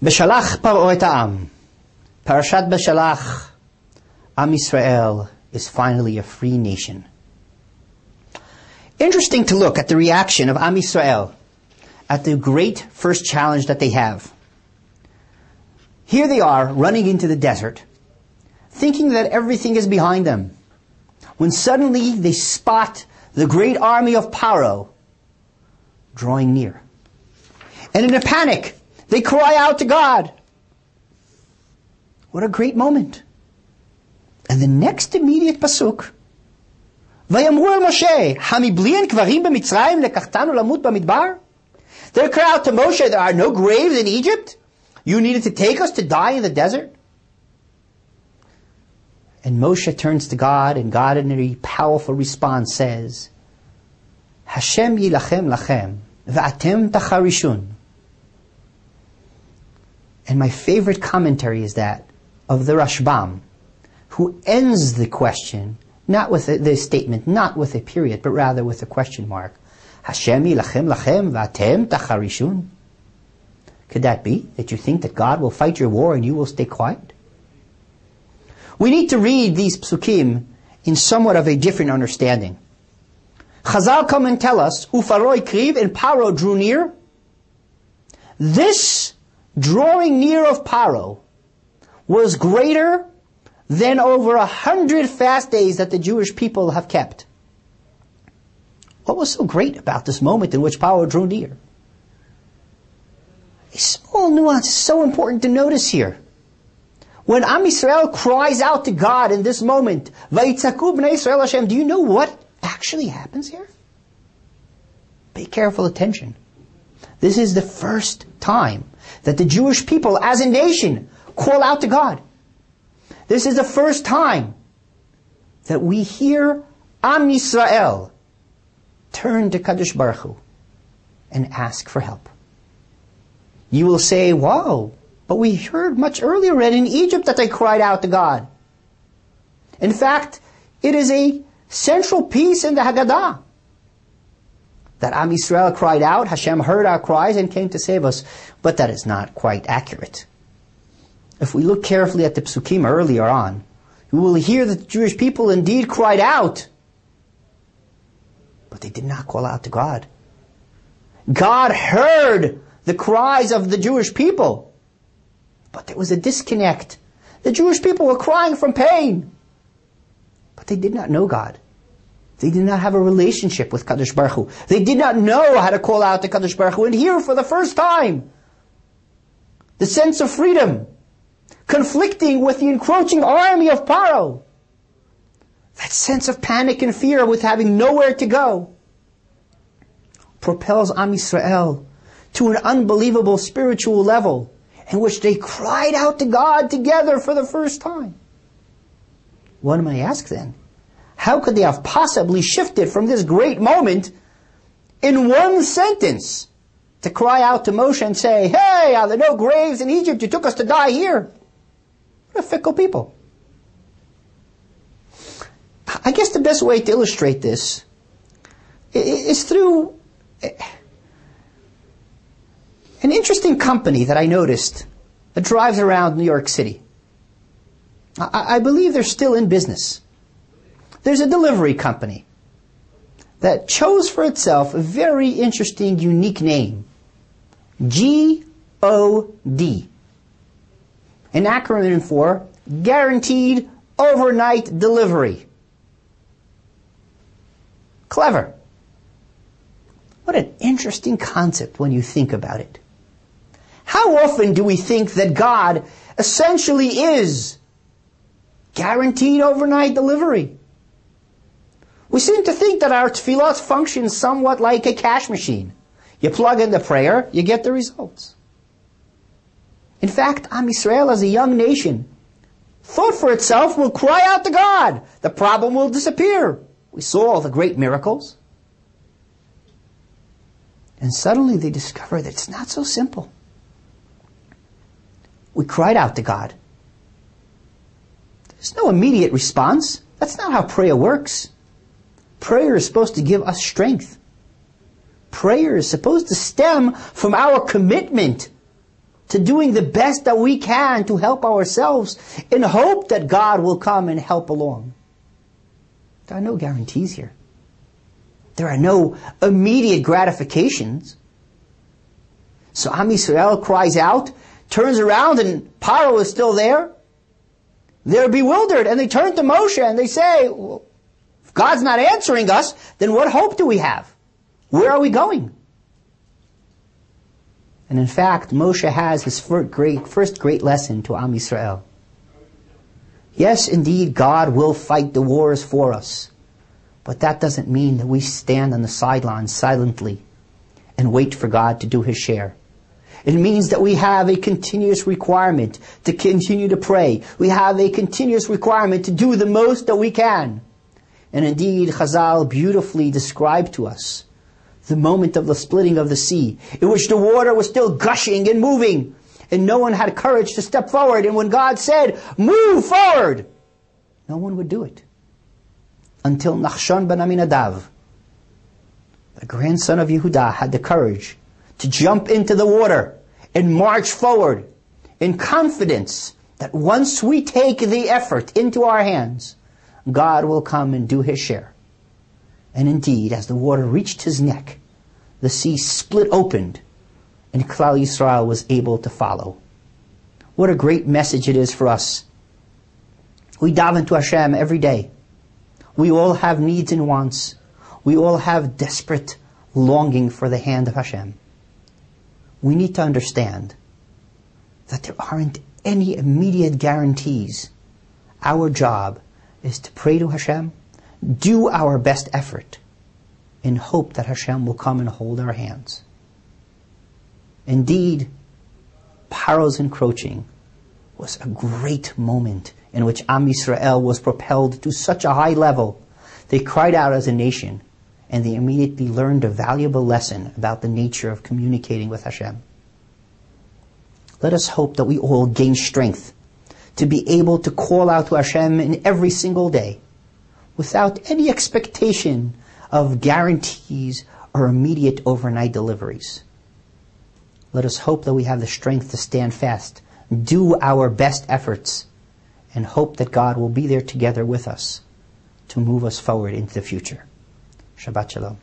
Beshalach paro et ha'am. Parashat Beshalach. Am Yisrael is finally a free nation. Interesting to look at the reaction of Am Yisrael at the great first challenge that they have. Here they are running into the desert, thinking that everything is behind them, when suddenly they spot the great army of Paro drawing near. And in a panic, they cry out to God. What a great moment. And the next immediate pasuk, Vayamru el Moshe, Hamibli en kvarim b'Mitzrayim lekachtanu lamut b'midbar? They cry out to Moshe, there are no graves in Egypt? You needed to take us to die in the desert? And Moshe turns to God, and God in a powerful response says, Hashem yilachem lachem, v'atem tacharishun. And my favorite commentary is that of the Rashbam, who ends the question, not with the statement, not with a period, but rather with a question mark. Hashem yilachem lachem v'atem tacharishun. Could that be that you think that God will fight your war and you will stay quiet? We need to read these psukim in somewhat of a different understanding. Chazal come and tell us, Ufaroi kriv, and Paro drew near. This drawing near of Paro was greater than over 100 fast days that the Jewish people have kept. What was so great about this moment in which Paro drew near? A small nuance is so important to notice here. When Am Yisrael cries out to God in this moment, Vayitzaku b'nei Yisrael Hashem, do you know what actually happens here? Pay careful attention. This is the first time that the Jewish people as a nation call out to God. This is the first time that we hear Am Yisrael turn to Kadosh Baruch Hu and ask for help. You will say, wow, but we heard much earlier in Egypt that they cried out to God. In fact, it is a central piece in the Haggadah that Am Yisrael cried out, Hashem heard our cries and came to save us. But that is not quite accurate. If we look carefully at the psukim earlier on, we will hear that the Jewish people indeed cried out, but they did not call out to God. God heard the cries of the Jewish people, but there was a disconnect. The Jewish people were crying from pain, but they did not know God. They did not have a relationship with Kadosh Baruch Hu. They did not know how to call out to Kadosh Baruch Hu. And here, for the first time, the sense of freedom, conflicting with the encroaching army of Paro, that sense of panic and fear with having nowhere to go, propels Am Yisrael to an unbelievable spiritual level in which they cried out to God together for the first time. One may ask then, how could they have possibly shifted from this great moment in one sentence to cry out to Moshe and say, hey, are there no graves in Egypt? You took us to die here. What a fickle people. I guess the best way to illustrate this is through an interesting company that I noticed that drives around New York City. I believe they're still in business. There's a delivery company that chose for itself a very interesting, unique name. GOD. An acronym for Guaranteed Overnight Delivery. Clever. What an interesting concept when you think about it. How often do we think that God essentially is guaranteed overnight delivery? We seem to think that our tefillot functions somewhat like a cash machine. You plug in the prayer, you get the results. In fact, Am Yisrael as a young nation thought for itself, will cry out to God. The problem will disappear. We saw all the great miracles. And suddenly they discover that it's not so simple. We cried out to God. There's no immediate response. That's not how prayer works. Prayer is supposed to give us strength. Prayer is supposed to stem from our commitment to doing the best that we can to help ourselves in hope that God will come and help along. There are no guarantees here. There are no immediate gratifications. So Am Yisrael cries out, turns around, and Paro is still there. They're bewildered, and they turn to Moshe and they say, well, if God's not answering us, then what hope do we have? Where are we going? And in fact, Moshe has his first great lesson to Am Yisrael. Yes, indeed, God will fight the wars for us. But that doesn't mean that we stand on the sidelines silently and wait for God to do His share. It means that we have a continuous requirement to continue to pray. We have a continuous requirement to do the most that we can. And indeed, Chazal beautifully described to us the moment of the splitting of the sea, in which the water was still gushing and moving, and no one had courage to step forward. And when God said, move forward, no one would do it. Until Nachshon ben Aminadav, the grandson of Yehudah, had the courage to jump into the water and march forward in confidence that once we take the effort into our hands, God will come and do His share. And indeed, as the water reached his neck, the sea split open, and Klal Yisrael was able to follow. What a great message it is for us. We daven to Hashem every day. We all have needs and wants. We all have desperate longing for the hand of Hashem. We need to understand that there aren't any immediate guarantees. Our job is to pray to Hashem, do our best effort, and hope that Hashem will come and hold our hands. Indeed, Paro's encroaching was a great moment in which Am Yisrael was propelled to such a high level. They cried out as a nation, and they immediately learned a valuable lesson about the nature of communicating with Hashem. Let us hope that we all gain strength to be able to call out to Hashem in every single day, without any expectation of guarantees or immediate overnight deliveries. Let us hope that we have the strength to stand fast, do our best efforts, and hope that God will be there together with us to move us forward into the future. Shabbat Shalom.